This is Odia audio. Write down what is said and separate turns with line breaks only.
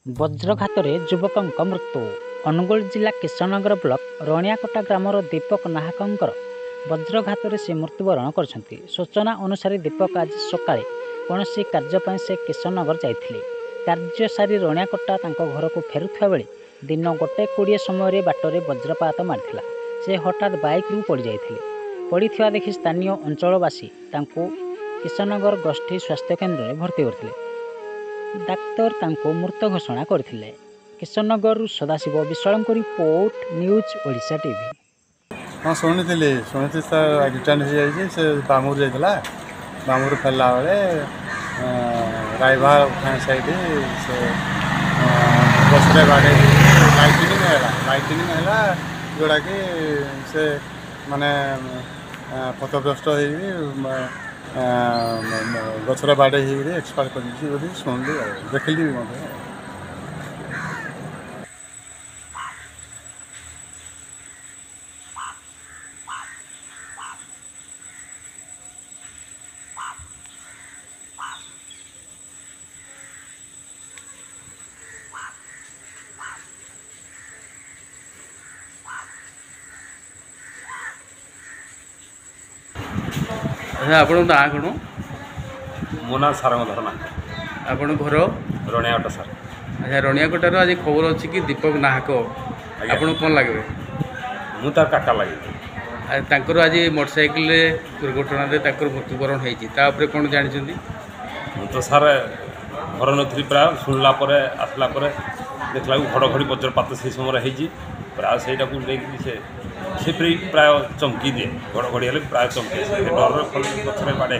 ବଜ୍ରଘାତରେ ଯୁବକଙ୍କ ମୃତ୍ୟୁ। ଅନୁଗୁଳ ଜିଲ୍ଲା କିଶନନଗର ବ୍ଲକ ରଣିଆକଟା ଗ୍ରାମର ଦୀପକ ନାହାକଙ୍କର ବଜ୍ରଘାତରେ ସେ ମୃତ୍ୟୁବରଣ କରିଛନ୍ତି। ସୂଚନା ଅନୁସାରେ ଦୀପକ ଆଜି ସକାଳେ କୌଣସି କାର୍ଯ୍ୟ ପାଇଁ ସେ କିଶନନଗର ଯାଇଥିଲେ। କାର୍ଯ୍ୟ ସାରି ରଣିଆକଟା ତାଙ୍କ ଘରକୁ ଫେରୁଥିବା ବେଳେ ଦିନ 1:20 ସମୟରେ ବାଟରେ ବଜ୍ରପାତ ମାରିଥିଲା। ସେ ହଠାତ୍ ବାଇକ୍ରୁ ପଡ଼ିଯାଇଥିଲେ। ପଡ଼ିଥିବା ଦେଖି ସ୍ଥାନୀୟ ଅଞ୍ଚଳବାସୀ ତାଙ୍କୁ କିଶନନଗର ଗୋଷ୍ଠୀ ସ୍ୱାସ୍ଥ୍ୟକେନ୍ଦ୍ରରେ ଭର୍ତ୍ତି କରିଥିଲେ। ଡାକ୍ତର ତାଙ୍କୁ ମୃତ ଘୋଷଣା କରିଥିଲେ। କିଶନନଗରରୁ ସଦାଶିବ ବିଶ୍ୱାଳଙ୍କ ରିପୋର୍ଟ, ନ୍ୟୁଜ୍ ଓଡ଼ିଶା ଟିଭି।
हाँ शुणी सर एक्सीडेंट हो जाए से बामूर जाइला बामूर फेरला बेले रायभा साइड से बसरे बाड़े लाइटनिंग है जोड़ा कि से माने पथभ्रष्ट हो गचरे बाड़े एक्सपायर कर शुणिली देखिली भी मतलब
अच्छा आपण ना कौन
मो ना सारंग धर्मा
आपण घर
रणियाकटा सार।
अच्छा रणियाकटार आज खबर अच्छी कि दीपक नाहक आपण कौन लगे
मु तार काका लगे
आज मोटरसाइकिल दुर्घटना मृत्युवरण होती कौन जानी
मु तो सार घर नी प्राय शुणला आसला देखला घड़घड़ी वज्रपात से समय होती प्राय से प्राय चमकी दिए घड़घड़ी प्राय चमकी डर फल गचरे बाड़े